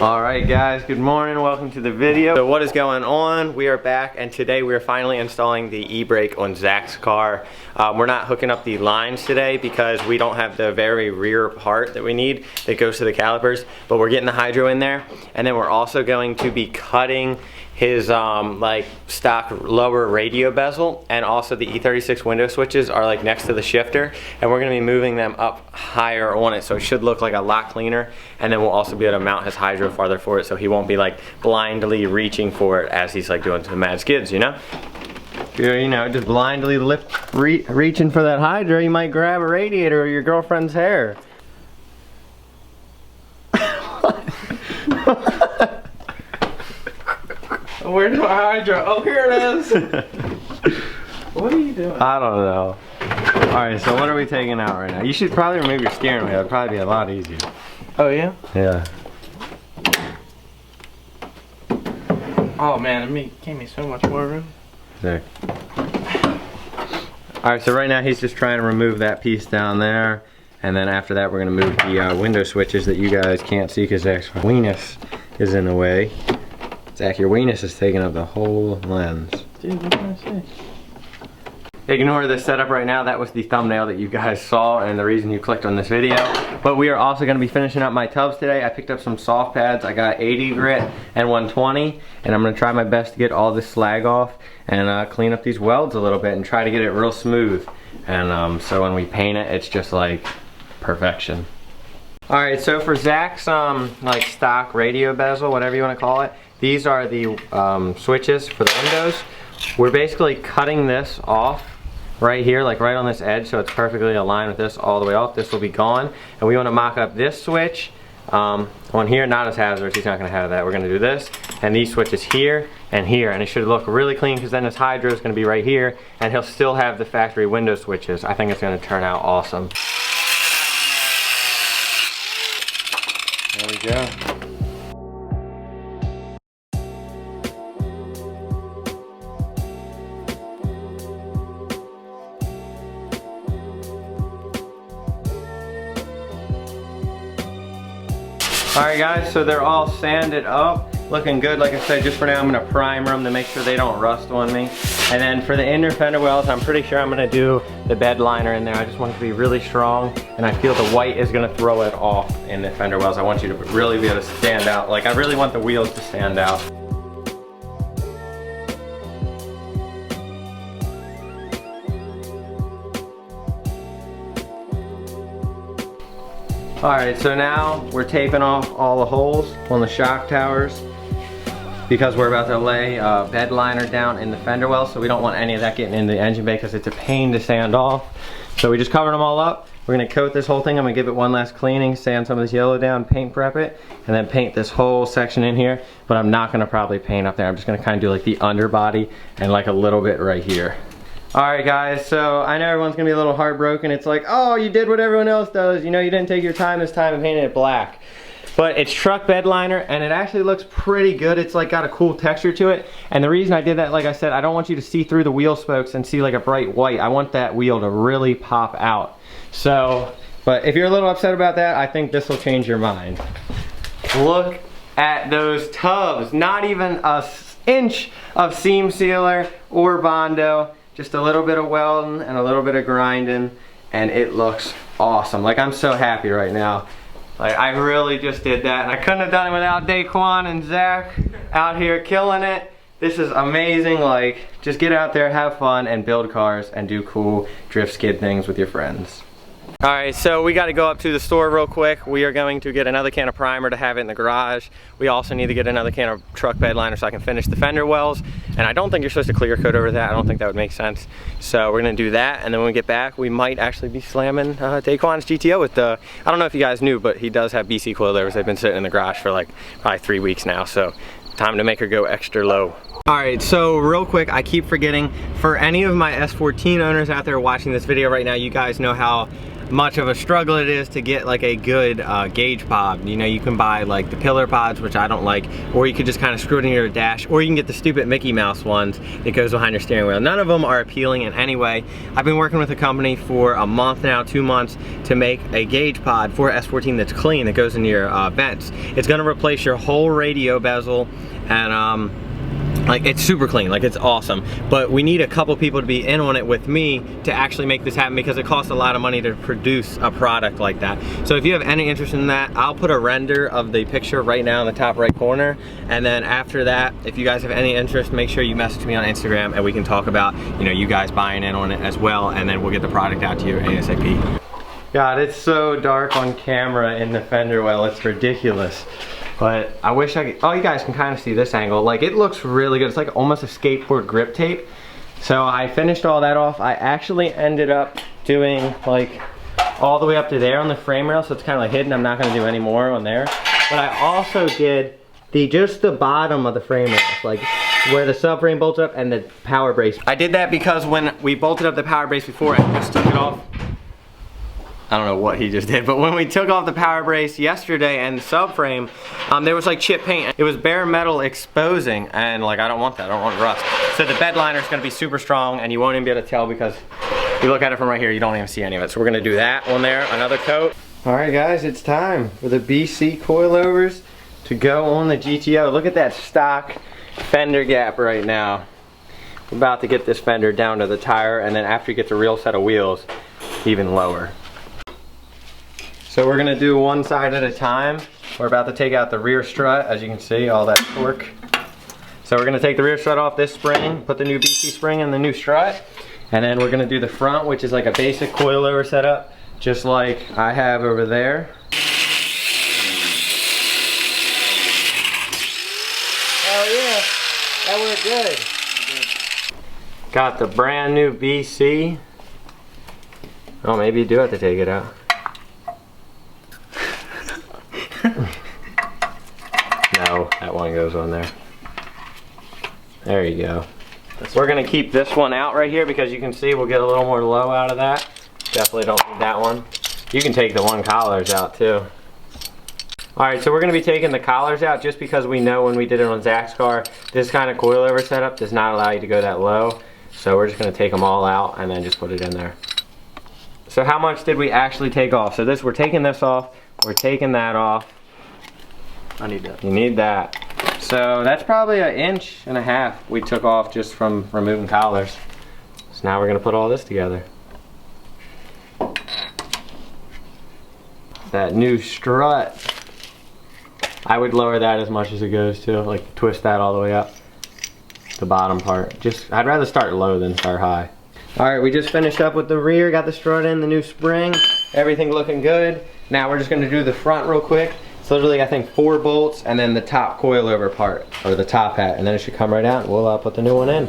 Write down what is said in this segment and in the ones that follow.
Alright guys, good morning, welcome to the video. So what is going on? We are back and today we are finally installing the e-brake on Zach's car. We're not hooking up the lines today because we don't have the very rear part that we need that goes to the calipers, but we're getting the hydro in there, and then we're also going to be cutting his like stock lower radio bezel, and also the E36 window switches are like next to the shifter, and we're going to be moving them up higher on it, so it should look like a lot cleaner. And then we'll also be able to mount his hydro farther for it, so he won't be like blindly reaching for it as he's like doing to the mad skids, you know? If you're, you know, just blindly reaching for that hydro, you might grab a radiator or your girlfriend's hair. Where's my hydro? Oh, here it is. What are you doing? I don't know. Alright, so what are we taking out right now? You should probably remove your steering wheel. It'd probably be a lot easier. Oh, yeah? Yeah. Oh, man, it gave me so much more room. Sick. Alright, so right now he's just trying to remove that piece down there. And then after that, we're going to move the window switches that you guys can't see because Zach's weenus is in the way. Zach, your weenus is taking up the whole lens. Dude, what can I say? Ignore this setup right now. That was the thumbnail that you guys saw and the reason you clicked on this video. But we are also going to be finishing up my tubs today. I picked up some soft pads. I got 80 grit and 120, and I'm going to try my best to get all this slag off and clean up these welds a little bit and try to get it real smooth. And so when we paint it, it's just like perfection. Alright, so for Zach's like stock radio bezel, whatever you want to call it, these are the switches for the windows. We're basically cutting this off right here, like right on this edge, so it's perfectly aligned with this all the way off. This will be gone, and we want to mock up this switch on here, not as hazardous. He's not going to have that. We're going to do this, and these switches here, and it should look really clean because then his hydro is going to be right here, and he'll still have the factory window switches. I think it's going to turn out awesome. There we go. Alright guys, so they're all sanded up, looking good. Like I said, just for now I'm going to primer them to make sure they don't rust on me. And then for the inner fender wells, I'm pretty sure I'm going to do the bed liner in there. I just want it to be really strong, and I feel the white is going to throw it off in the fender wells. I want you to really be able to stand out. Like, I really want the wheels to stand out. Alright, so now we're taping off all the holes on the shock towers because we're about to lay a bed liner down in the fender well, so we don't want any of that getting in the engine bay because it's a pain to sand off. So we just covered them all up. We're going to coat this whole thing. I'm going to give it one last cleaning, sand some of this yellow down, paint prep it, and then paint this whole section in here. But I'm not going to probably paint up there. I'm just going to kind of do like the underbody and like a little bit right here. Alright guys, so I know everyone's going to be a little heartbroken. It's like, oh, you did what everyone else does. You know, you didn't take your time this time and painted it black. But it's truck bed liner, and it actually looks pretty good. It's like got a cool texture to it. And the reason I did that, like I said, I don't want you to see through the wheel spokes and see like a bright white. I want that wheel to really pop out. So, but if you're a little upset about that, I think this will change your mind. Look at those tubs. Not even an inch of seam sealer or Bondo. Just a little bit of welding and a little bit of grinding, and it looks awesome. Like, I'm so happy right now. Like, I really just did that, and I couldn't have done it without Daquan and Zach out here killing it. This is amazing. Like, just get out there, have fun, and build cars and do cool drift skid things with your friends. Alright, so we got to go up to the store real quick. We are going to get another can of primer to have it in the garage. We also need to get another can of truck bed liner so I can finish the fender wells. And I don't think you're supposed to clear coat over that. I don't think that would make sense. So we're going to do that, and then when we get back, we might actually be slamming Daquan's GTO with the, I don't know if you guys knew, but he does have BC coilovers. They've been sitting in the garage for like probably 3 weeks now. So time to make her go extra low. Alright, so real quick, I keep forgetting, for any of my S14 owners out there watching this video right now, you guys know how much of a struggle it is to get like a good gauge pod. You know, you can buy like the pillar pods, which I don't like, or you could just kind of screw it in your dash, or you can get the stupid Mickey Mouse ones that goes behind your steering wheel. None of them are appealing in any way. I've been working with a company for a month now, 2 months, to make a gauge pod for S14 that's clean, that goes into your vents. It's gonna replace your whole radio bezel, and like, it's super clean, like, it's awesome. But we need a couple people to be in on it with me to actually make this happen, because it costs a lot of money to produce a product like that. So if you have any interest in that, I'll put a render of the picture right now in the top right corner. And then after that, if you guys have any interest, make sure you message me on Instagram and we can talk about, you know, you guys buying in on it as well, and then we'll get the product out to you ASAP. God, it's so dark on camera in the fender well, it's ridiculous. But I wish I could, oh, you guys can kind of see this angle. Like, it looks really good. It's like almost a skateboard grip tape. So I finished all that off. I actually ended up doing like all the way up to there on the frame rail, so it's kind of like hidden. I'm not gonna do any more on there. But I also did just the bottom of the frame rail, like where the subframe bolts up and the power brace. I did that because when we bolted up the power brace before, I just took it off. I don't know what he just did, but when we took off the power brace yesterday and the subframe, there was like chip paint. It was bare metal exposing, and like, I don't want that, I don't want rust. So the bed liner is gonna be super strong, and you won't even be able to tell, because you look at it from right here, you don't even see any of it. So we're gonna do that on there, another coat. All right guys, it's time for the BC coilovers to go on the GTO. Look at that stock fender gap right now. I'm about to get this fender down to the tire, and then after you get the real set of wheels, even lower. So we're gonna do one side at a time. We're about to take out the rear strut, as you can see, all that torque. So we're gonna take the rear strut off this spring, put the new BC spring in the new strut, and then we're gonna do the front, which is like a basic coilover setup, just like I have over there. Oh yeah, that worked good. Got the brand new BC. Oh, maybe you do have to take it out. No, that one goes on there. There you go. We're gonna keep this one out right here, because you can see we'll get a little more low out of that. Definitely don't need that one. You can take the one collars out too. Alright, so we're gonna be taking the collars out just because we know when we did it on Zach's car, this kind of coilover setup does not allow you to go that low. So we're just gonna take them all out and then just put it in there. So how much did we actually take off? So we're taking this off, we're taking that off. I need that. You need that. So that's probably 1.5 inches we took off just from removing collars. So now we're gonna put all this together. That new strut, I would lower that as much as it goes to, like twist that all the way up. The bottom part. I'd rather start low than start high. Alright, we just finished up with the rear, got the strut in, the new spring, everything looking good. Now we're just gonna do the front real quick. It's literally, I think, 4 bolts and then the top coilover part, or the top hat, and then it should come right out and we'll put the new one in.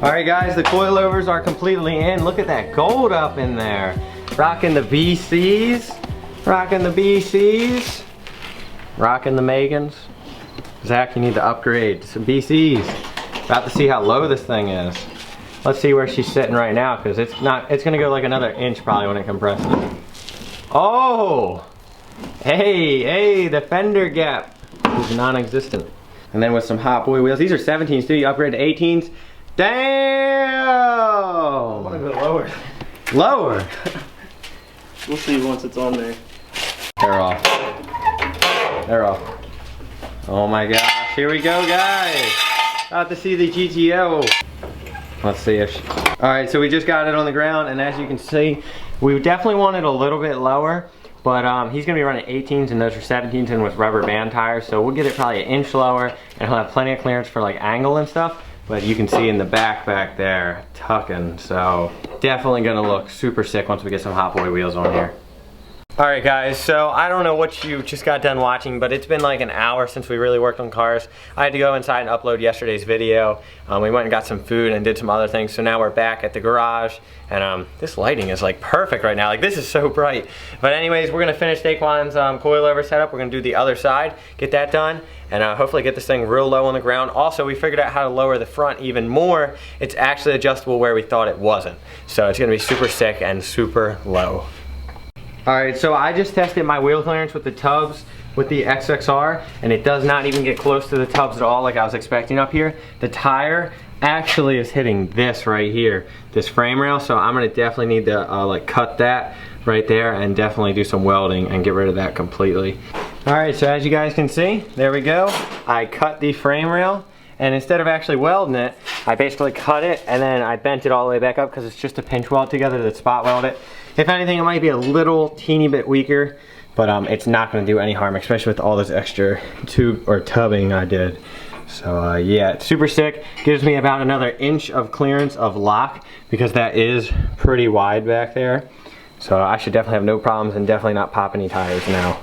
Alright guys, the coilovers are completely in. Look at that gold up in there. Rocking the BCs. Rocking the BCs. Rocking the Megans. Zach, you need to upgrade to some BCs. About to see how low this thing is. Let's see where she's sitting right now, because it's gonna go like another inch probably when it compresses. Oh! Hey, the fender gap is non-existent. And then with some Hot Boy wheels, these are 17s too, you upgrade to 18s. Damn! I want to go lower. Lower? We'll see once it's on there. They're off. They're off. Oh my gosh, here we go guys. About to see the GTO. Let's see if she... Alright, so we just got it on the ground, and as you can see, we definitely want it a little bit lower, but he's going to be running 18s and those are 17s and with rubber band tires, so we'll get it probably 1 inch lower, and he'll have plenty of clearance for like angle and stuff. But you can see in the back there, tucking, so definitely gonna look super sick once we get some Hot Boy wheels on here. Alright guys, so I don't know what you just got done watching, but it's been like an hour since we really worked on cars. I had to go inside and upload yesterday's video. We went and got some food and did some other things, so now we're back at the garage, and this lighting is like perfect right now. Like, this is so bright. But anyways, we're gonna finish Daquan's coilover setup. We're gonna do the other side, get that done, and hopefully get this thing real low on the ground. Also, we figured out how to lower the front even more. It's actually adjustable where we thought it wasn't. So it's gonna be super sick and super low. Alright, so I just tested my wheel clearance with the tubs with the XXR, and it does not even get close to the tubs at all like I was expecting up here. The tire actually is hitting this right here, this frame rail, so I'm gonna definitely need to like cut that right there and definitely do some welding and get rid of that completely. Alright, so as you guys can see, there we go. I cut the frame rail, and instead of actually welding it, I basically cut it and then I bent it all the way back up because it's just a pinch weld together to spot weld it. If anything, it might be a little teeny bit weaker, but it's not going to do any harm, especially with all this extra tube or tubbing I did. So yeah, it's super sick. Gives me about another inch of clearance of lock because that is pretty wide back there. So I should definitely have no problems and definitely not pop any tires now.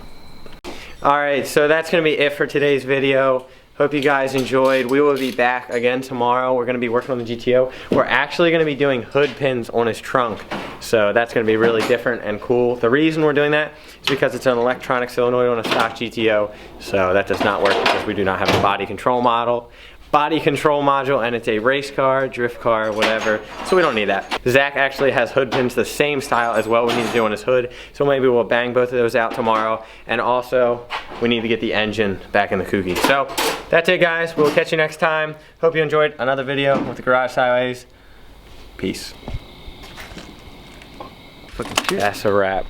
Alright, so that's going to be it for today's video. Hope you guys enjoyed. We will be back again tomorrow. We're going to be working on the GTO. We're actually going to be doing hood pins on his trunk. So that's going to be really different and cool. The reason we're doing that is because it's an electronic solenoid on a stock GTO. So that does not work because we do not have a body control module, and it's a race car, drift car, whatever. So we don't need that. Zach actually has hood pins the same style as well we need to do on his hood. So maybe we'll bang both of those out tomorrow. And also, we need to get the engine back in the Kooky. So that's it guys, we'll catch you next time. Hope you enjoyed another video with the garage sideways. Peace. That's a wrap.